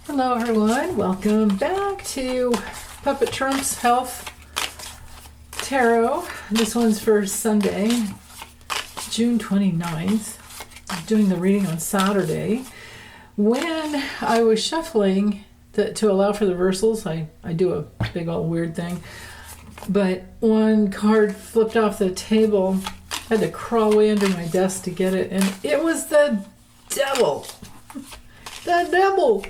Hello everyone, welcome back to Puppet Trump's Health Tarot. This one's for Sunday, June 29th. I'm doing the reading on Saturday. When I was shuffling to allow for the reversals, I do a big old weird thing, but one card flipped off the table. I had to crawl way under my desk to get it, and it was the devil. The devil.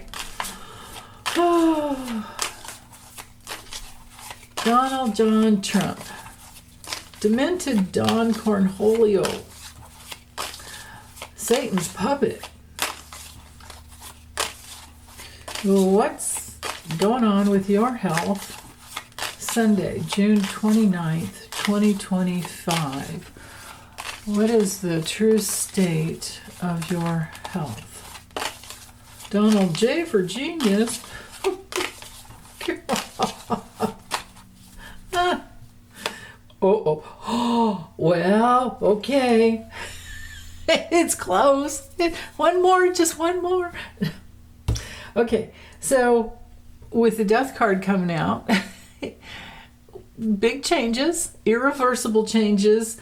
Donald John Trump. Demented Don Cornholio. Satan's puppet. What's going on with your health? Sunday, June 29th, 2025. What is the true state of your health? Donald J for genius. Oh, well, okay. It's close. One more, just one more. Okay, so with the death card coming out, big changes, irreversible changes,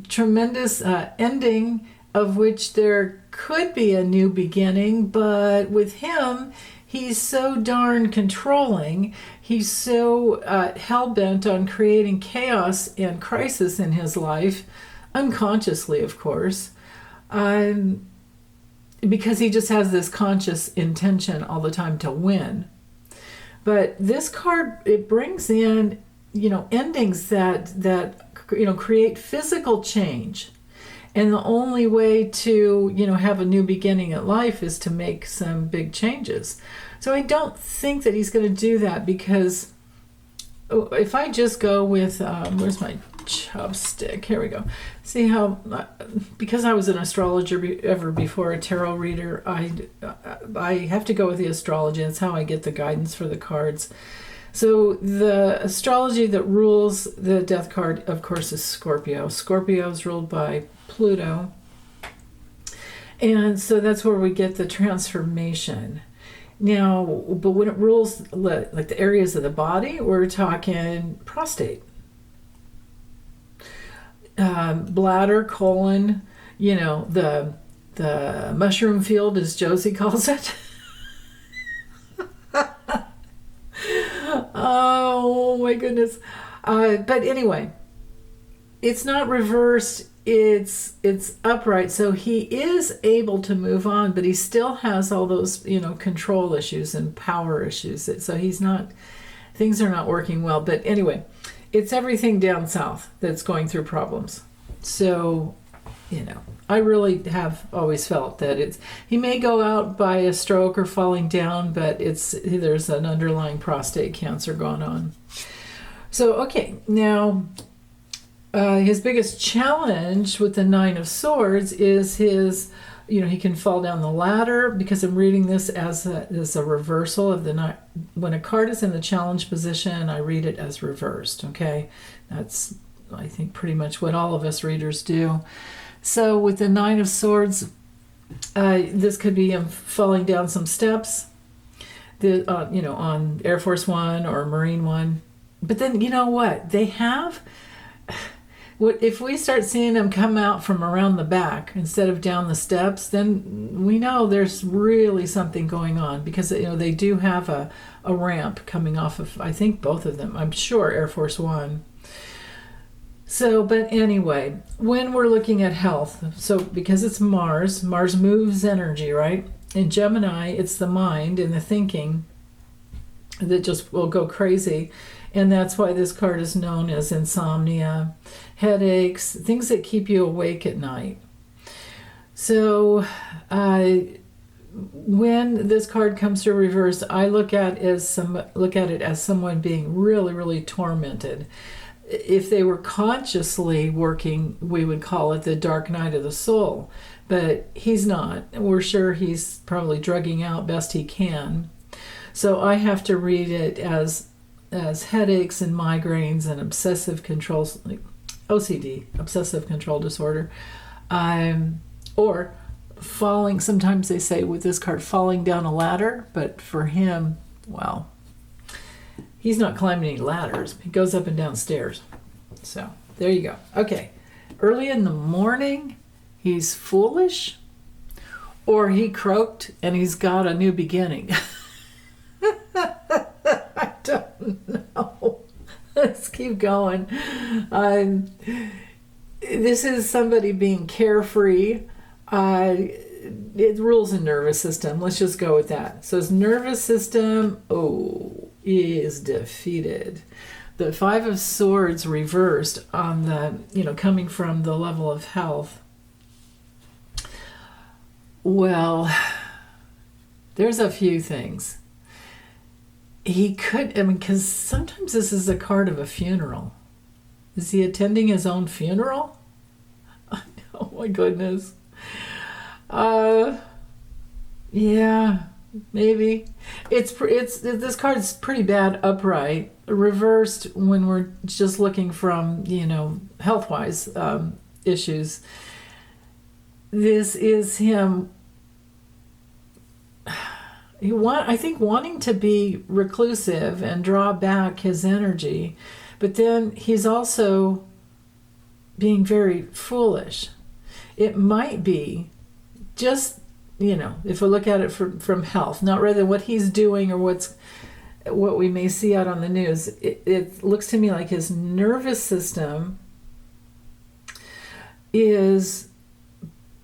tremendous ending of which there could be a new beginning, but with him, he's so darn controlling. He's so hell-bent on creating chaos and crisis in his life, unconsciously, of course, because he just has this conscious intention all the time to win. But this card, it brings in, endings that create physical change. And the only way to, have a new beginning at life is to make some big changes. So I don't think that he's going to do that, because if I just go with, where's my chopstick? Here we go. See how, because I was an astrologer ever before a tarot reader, I have to go with the astrology. That's how I get the guidance for the cards. So the astrology that rules the death card, of course, is Scorpio. Scorpio is ruled by Pluto. And so that's where we get the transformation. Now, but when it rules like the areas of the body, we're talking prostate, bladder, colon, the mushroom field, as Josie calls it. Oh my goodness. But anyway, it's not reversed, it's upright. So he is able to move on, but he still has all those, control issues and power issues. So things are not working well. But anyway, it's everything down south that's going through problems. So, I really have always felt that he may go out by a stroke or falling down, but there's an underlying prostate cancer going on. So, okay, now his biggest challenge with the Nine of Swords is his, he can fall down the ladder, because I'm reading this as a reversal of the nine. When a card is in the challenge position, I read it as reversed, okay? That's, I think, pretty much what all of us readers do. So with the Nine of Swords, this could be him falling down some steps, on Air Force One or Marine One. But then, you know what? They have, if we start seeing them come out from around the back instead of down the steps, then we know there's really something going on, because, they do have a ramp coming off of, I think, both of them. I'm sure Air Force One. So, but anyway, when we're looking at health, so because it's Mars moves energy, right? In Gemini, it's the mind and the thinking that just will go crazy. And that's why this card is known as insomnia, headaches, things that keep you awake at night. So, when this card comes to reverse, I look at it as someone being really, really tormented. If they were consciously working, we would call it the dark night of the soul. But he's not. We're sure he's probably drugging out best he can. So I have to read it as headaches and migraines and obsessive control, like OCD, obsessive control disorder, or falling, sometimes they say with this card, falling down a ladder, but for him, well, he's not climbing any ladders. He goes up and down stairs. So there you go. Okay. Early in the morning, he's foolish, or he croaked and he's got a new beginning. I don't know. Let's keep going. This is somebody being carefree. It rules the nervous system. Let's just go with that. So his nervous system, is defeated. The Five of Swords reversed on the, coming from the level of health. Well, there's a few things. He could, because sometimes this is a card of a funeral. Is he attending his own funeral? Oh my goodness. Yeah, maybe. It's this card's pretty bad upright. Reversed when we're just looking from, health-wise issues. This is him, I think, wanting to be reclusive and draw back his energy, but then he's also being very foolish. It might be just, if we look at it from health, not rather what he's doing or what we may see out on the news. It looks to me like his nervous system is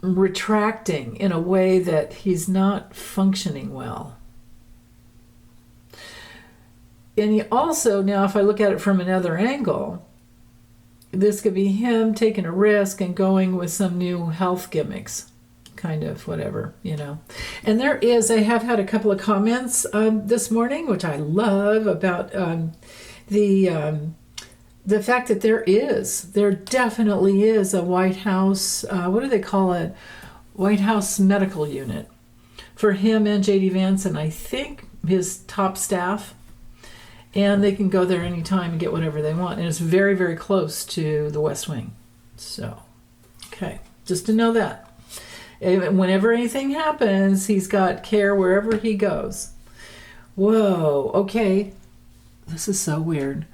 retracting in a way that he's not functioning well. And he also, now if I look at it from another angle, this could be him taking a risk and going with some new health gimmicks, kind of whatever, And I have had a couple of comments this morning, which I love, about the fact that there definitely is a White House, what do they call it? White House medical unit for him and J.D. Vance, and I think his top staff. And they can go there anytime and get whatever they want. And it's very, very close to the West Wing. So, okay, just to know that. Whenever anything happens, he's got care wherever he goes. Whoa, okay. This is so weird.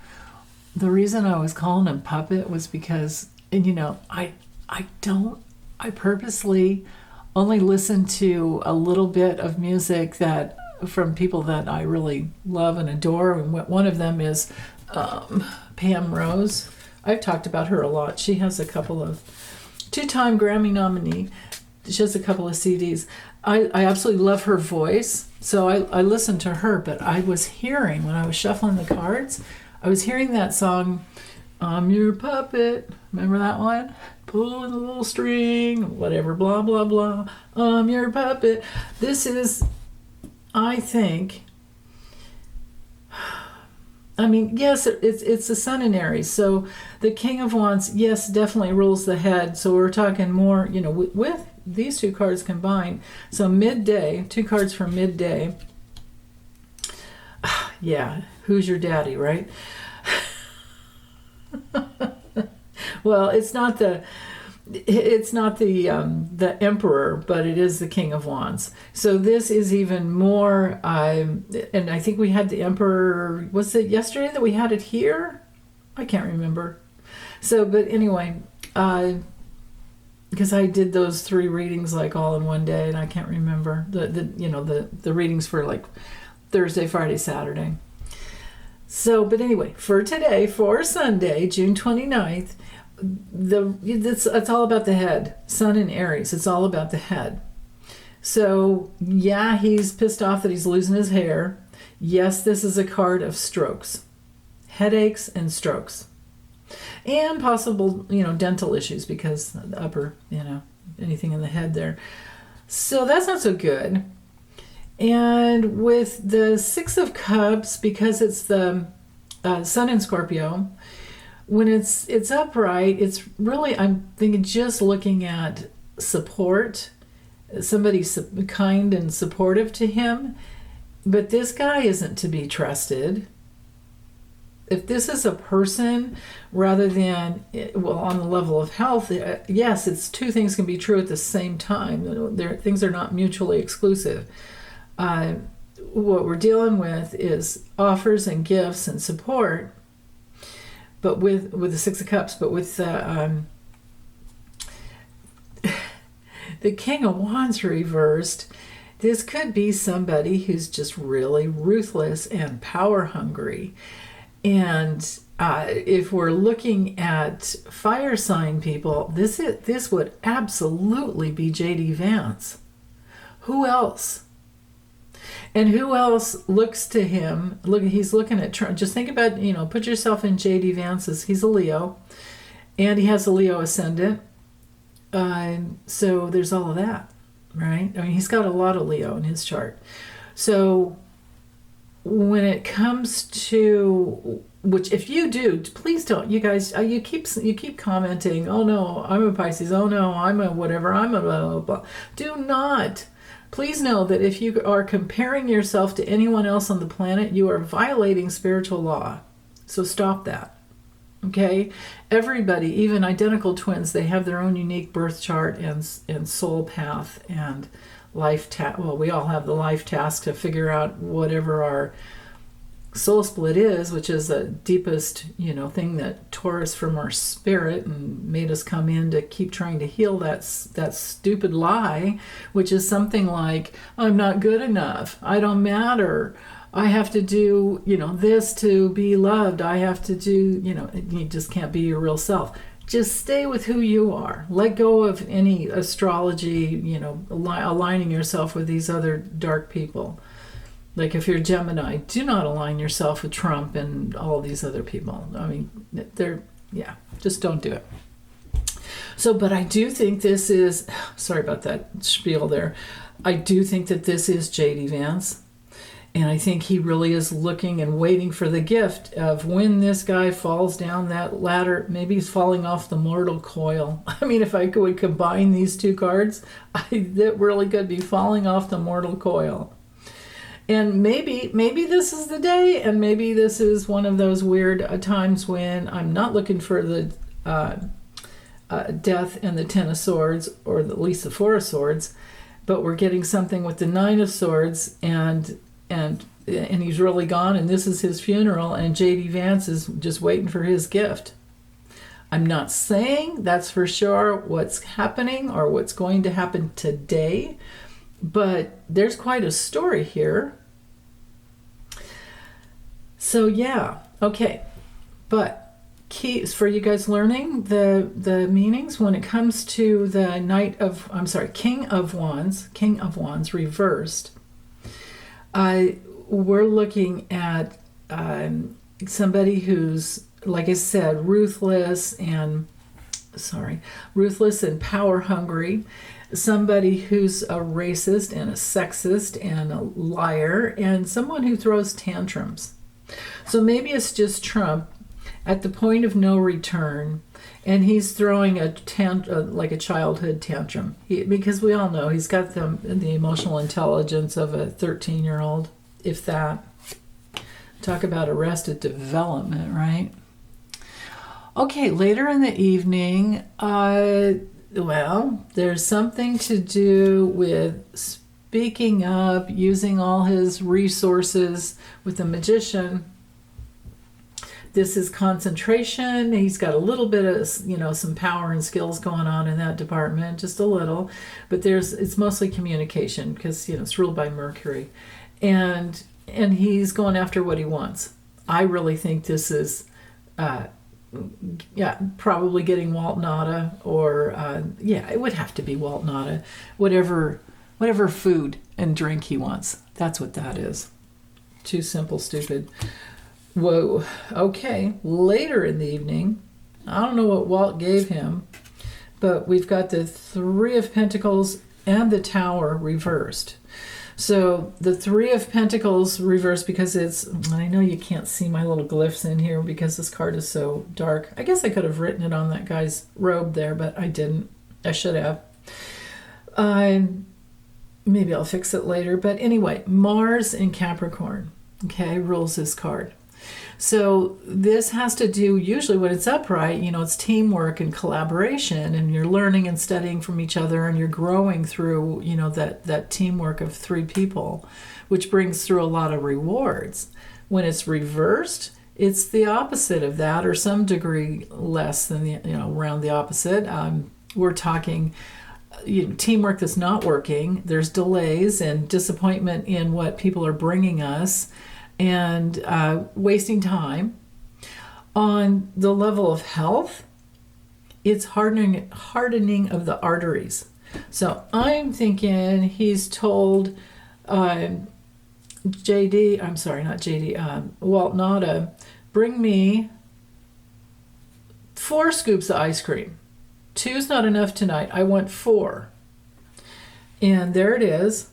The reason I was calling him Puppet was because, I purposely only listen to a little bit of music that from people that I really love and adore, and one of them is Pam Rose. I've talked about her a lot. She has a couple of two-time Grammy nominee. She has a couple of CDs. I absolutely love her voice, so I listened to her, but I was hearing, when I was shuffling the cards, I was hearing that song, I'm Your Puppet. Remember that one? Pulling the little string, whatever, blah, blah, blah. I'm your puppet. This is, I think, yes, it's the Sun in Aries. So the King of Wands, yes, definitely rules the head. So we're talking more, with these two cards combined. So midday, two cards for midday. Yeah, who's your daddy, right? Well, it's not the Emperor, but it is the King of Wands. So this is even more, and I think we had the Emperor, was it yesterday that we had it here? I can't remember. So, but anyway, because I did those 3 readings like all in one day, and I can't remember the readings for like Thursday, Friday, Saturday. So, but anyway, for today, for Sunday, June 29th, it's all about the head. Sun in Aries, it's all about the head. So yeah, he's pissed off that he's losing his hair. Yes, this is a card of strokes, headaches and strokes, and possible dental issues because the upper anything in the head there. So that's not so good. And with the 6 of Cups, because it's the Sun in Scorpio, when it's upright, it's really, I'm thinking, just looking at support, somebody kind and supportive to him. But this guy isn't to be trusted. if this is a person rather than, well, on the level of health, yes, it's two things can be true at the same time. Things are not mutually exclusive. What we're dealing with is offers and gifts and support, but with the Six of Cups, but with the King of Wands reversed, this could be somebody who's just really ruthless and power hungry. And if we're looking at fire sign people, this would absolutely be J.D. Vance. Who else? And who else looks to him? Look, he's looking at Trump. Just think about, put yourself in J.D. Vance's. He's a Leo, and he has a Leo ascendant. So there's all of that, right? I mean, he's got a lot of Leo in his chart. So when it comes to, which if you do, please don't, you guys, you keep commenting, oh no, I'm a Pisces, oh no, I'm a whatever, I'm a blah, blah, blah. Do not. Please know that if you are comparing yourself to anyone else on the planet, you are violating spiritual law. So stop that. Okay? Everybody, even identical twins, they have their own unique birth chart and soul path and life task. Well, we all have the life task to figure out whatever our soul split is, which is the deepest, thing that tore us from our spirit and made us come in to keep trying to heal that stupid lie, which is something like, I'm not good enough, I don't matter, I have to do, this to be loved, I have to do, you just can't be your real self. Just stay with who you are. Let go of any astrology, aligning yourself with these other dark people. Like if you're Gemini, do not align yourself with Trump and all these other people. I mean, just don't do it. So, but I do think this is, sorry about that spiel there. I do think that this is J.D. Vance. And I think he really is looking and waiting for the gift of when this guy falls down that ladder, maybe he's falling off the mortal coil. I mean, if I could combine these two cards, that really could be falling off the mortal coil. And maybe this is the day, and maybe this is one of those weird times when I'm not looking for the death and the Ten of Swords, or at least the Four of Swords, but we're getting something with the Nine of Swords, and he's really gone, and this is his funeral, and J.D. Vance is just waiting for his gift. I'm not saying that's for sure what's happening or what's going to happen today, but there's quite a story here. So yeah, okay. But keys for you guys learning the meanings when it comes to the King of Wands reversed. We're looking at somebody who's, like I said, ruthless and power hungry. Somebody who's a racist and a sexist and a liar, and someone who throws tantrums. So maybe it's just Trump at the point of no return, and he's throwing like a childhood tantrum. Because we all know he's got the emotional intelligence of a 13-year-old, if that. Talk about arrested development, right? Okay, later in the evening, there's something to do with speaking up, using all his resources with the Magician. This is concentration. He's got a little bit of, some power and skills going on in that department, just a little. But it's mostly communication because, it's ruled by Mercury. And he's going after what he wants. I really think this is, probably getting Walt Nauta, or, it would have to be Walt Nauta. Whatever food and drink he wants. That's what that is. Too simple, stupid. Whoa. Okay. Later in the evening, I don't know what Walt gave him, but we've got the Three of Pentacles and the Tower reversed. So the Three of Pentacles reversed because I know you can't see my little glyphs in here because this card is so dark. I guess I could have written it on that guy's robe there, but I didn't. I should have. Maybe I'll fix it later. But anyway, Mars in Capricorn, rules this card. So this has to do, usually when it's upright, it's teamwork and collaboration, and you're learning and studying from each other, and you're growing through, that teamwork of three people, which brings through a lot of rewards. When it's reversed, it's the opposite of that, or some degree less than around the opposite. We're talking teamwork that's not working. There's delays and disappointment in what people are bringing us, and wasting time. On the level of health, it's hardening of the arteries. So I'm thinking he's told Walt Nauta, bring me 4 scoops of ice cream. 2's not enough tonight. I want 4. And there it is.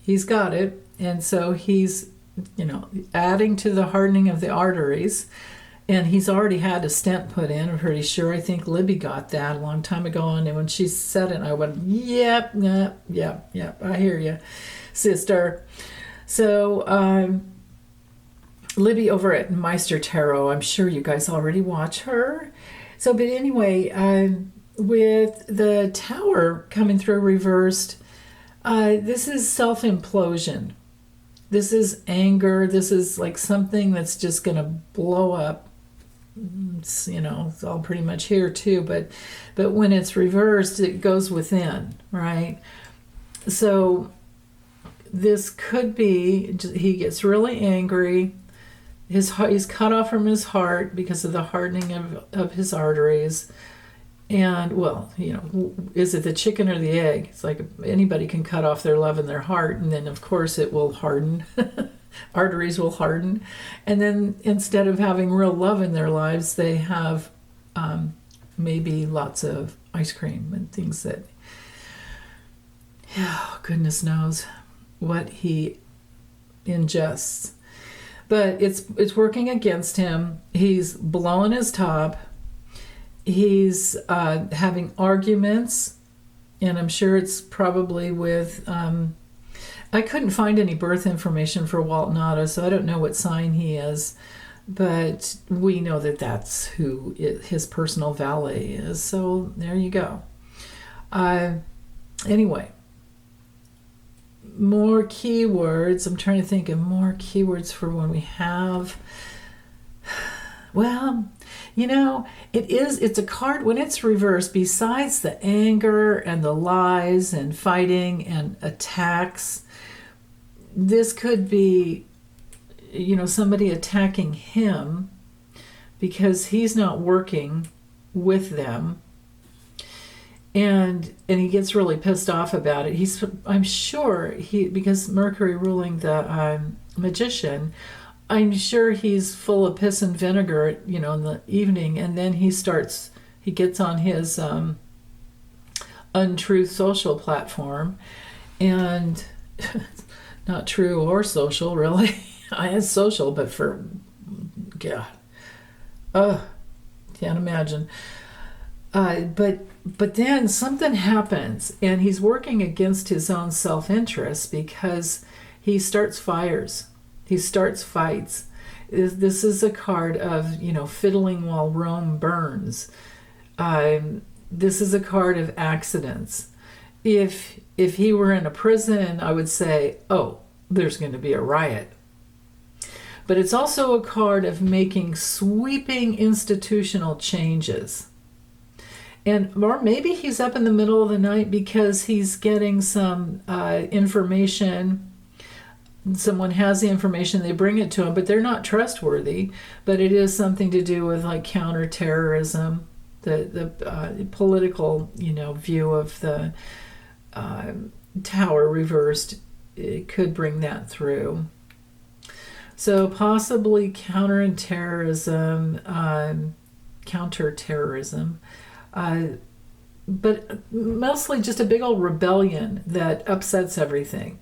He's got it. And so he's, adding to the hardening of the arteries. And he's already had a stent put in, I'm pretty sure. I think Libby got that a long time ago. And when she said it, I went, yep, I hear you, sister. So Libby over at Meister Tarot, I'm sure you guys already watch her. So, but anyway, with the Tower coming through reversed, this is self-implosion. This is anger. This is like something that's just going to blow up. It's all pretty much here too, but when it's reversed, it goes within, right? So this could be, he gets really angry. He's cut off from his heart because of the hardening of his arteries. And, is it the chicken or the egg? It's like anybody can cut off their love in their heart, and then, of course, it will harden. Arteries will harden. And then instead of having real love in their lives, they have maybe lots of ice cream and things that, goodness knows what he ingests. But it's working against him. He's blowing his top. He's having arguments, and I'm sure it's probably with... I couldn't find any birth information for Walt Nauta, so I don't know what sign he is, but we know that that's who his personal valet is, so there you go. Anyway, more keywords. I'm trying to think of more keywords for when we have... Well... it's a card, when it's reversed, besides the anger and the lies and fighting and attacks, this could be, somebody attacking him because he's not working with them. And he gets really pissed off about it. I'm sure because Mercury ruling the Magician, I'm sure he's full of piss and vinegar, in the evening, and then he gets on his untruth social platform, and not true or social, really. It's social, but for, God, can't imagine. But then something happens, and he's working against his own self-interest because he starts fires. He starts fights. This is a card of, fiddling while Rome burns. This is a card of accidents. If he were in a prison, I would say, oh, there's going to be a riot. But it's also a card of making sweeping institutional changes. Or maybe he's up in the middle of the night because he's getting some information. Someone has the information, they bring it to him, but they're not trustworthy. But it is something to do with like counterterrorism, the political, view of the Tower reversed. It could bring that through. So possibly counterterrorism, but mostly just a big old rebellion that upsets everything.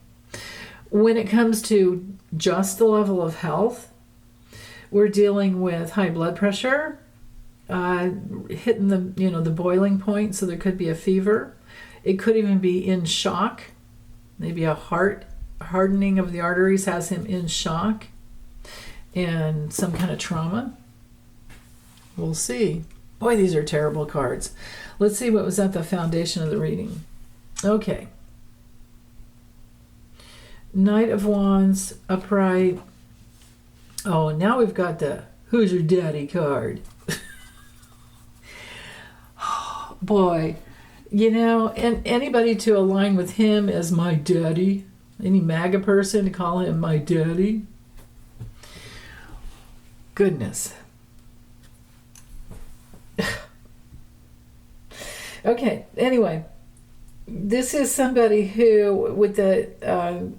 When it comes to just the level of health, we're dealing with high blood pressure, hitting the boiling point, so there could be a fever. It could even be in shock. Maybe a heart hardening of the arteries has him in shock. and some kind of trauma. We'll see. Boy, these are terrible cards. Let's see what was at the foundation of the reading. Okay. Knight of Wands, upright. Oh, now we've got the Who's Your Daddy card. Boy, and anybody to align with him as my daddy, any MAGA person to call him my daddy. Goodness. Okay, anyway, this is somebody who, with the,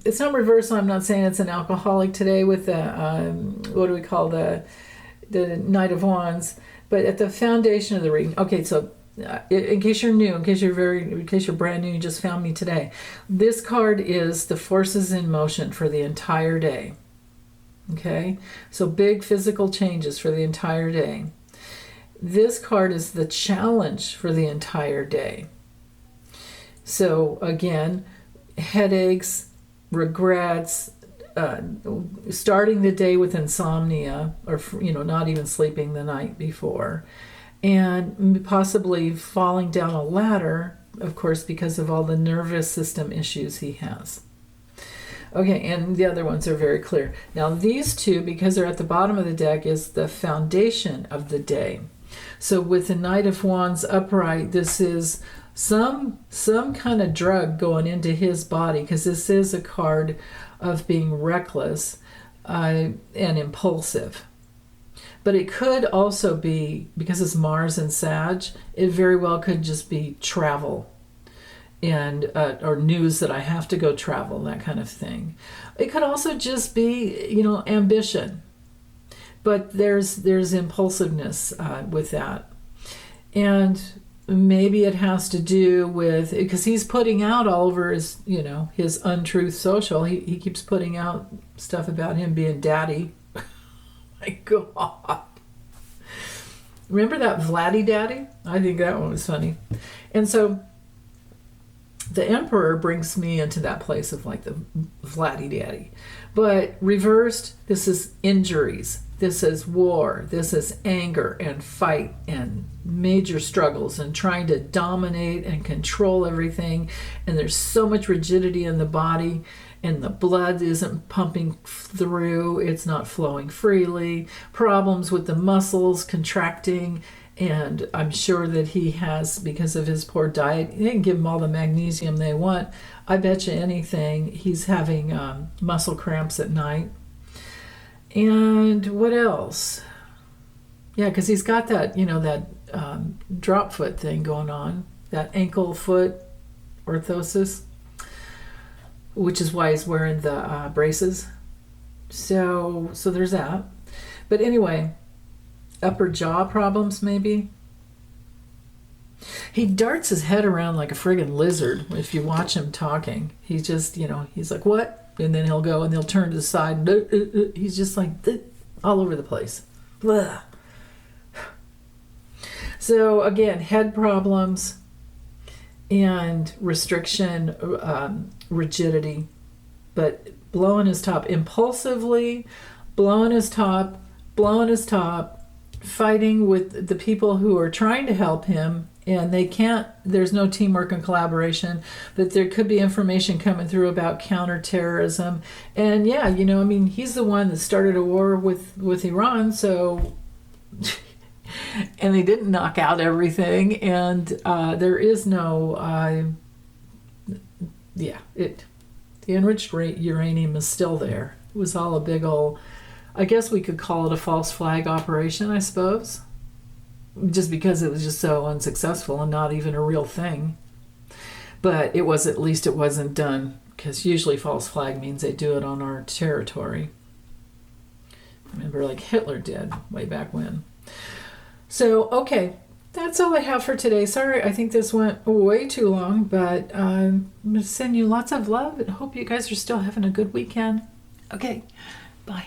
it's not reversal, I'm not saying it's an alcoholic today with the, what do we call the Knight of Wands, but at the foundation of the reading. Okay, so in case you're new, in case you're brand new, you just found me today. This card is the forces in motion for the entire day. Okay, so big physical changes for the entire day. This card is the challenge for the entire day. So again, headaches, regrets, starting the day with insomnia, or not even sleeping the night before, and possibly falling down a ladder, of course, because of all the nervous system issues he has. Okay, and the other ones are very clear. Now these two, because they're at the bottom of the deck, is the foundation of the day. So with the Knight of Wands upright, this is some kind of drug going into his body, because this is a card of being reckless and impulsive. But it could also be, because it's Mars and Sag, it very well could just be travel and or news that I have to go travel, that kind of thing. It could also just be, ambition. But there's impulsiveness with that. And maybe it has to do with, because he's putting out all over his, his untruth social. He keeps putting out stuff about him being daddy. My God. Remember that Vladdy Daddy? I think that one was funny. And so the Emperor brings me into that place of like the Vladdy Daddy. But reversed, this is injuries. This is war. This is anger and fight and major struggles and trying to dominate and control everything. And there's so much rigidity in the body, and the blood isn't pumping through. It's not flowing freely. Problems with the muscles contracting. And I'm sure that he has, because of his poor diet, they can give him all the magnesium they want. I bet you anything he's having muscle cramps at night. And what else? Yeah, because he's got that, that drop foot thing going on, that ankle foot orthosis, which is why he's wearing the braces. So there's that. But anyway, upper jaw problems maybe. He darts his head around like a friggin' lizard if you watch him talking. He just, he's like, what? And then he'll go and he'll turn to the side. And, he's just like all over the place. Blah. So again, head problems and restriction, rigidity, but blowing his top impulsively, blowing his top, fighting with the people who are trying to help him, and they can't, there's no teamwork and collaboration, but there could be information coming through about counterterrorism. And yeah, he's the one that started a war with Iran, so, and they didn't knock out everything, and there is no, the enriched uranium is still there. It was all a big old, I guess we could call it a false flag operation, I suppose. Just because it was just so unsuccessful and not even a real thing. But at least it wasn't done, because usually false flag means they do it on our territory. Remember, like Hitler did way back when. So, okay, that's all I have for today. Sorry, I think this went way too long, but I'm going to send you lots of love and hope you guys are still having a good weekend. Okay, bye.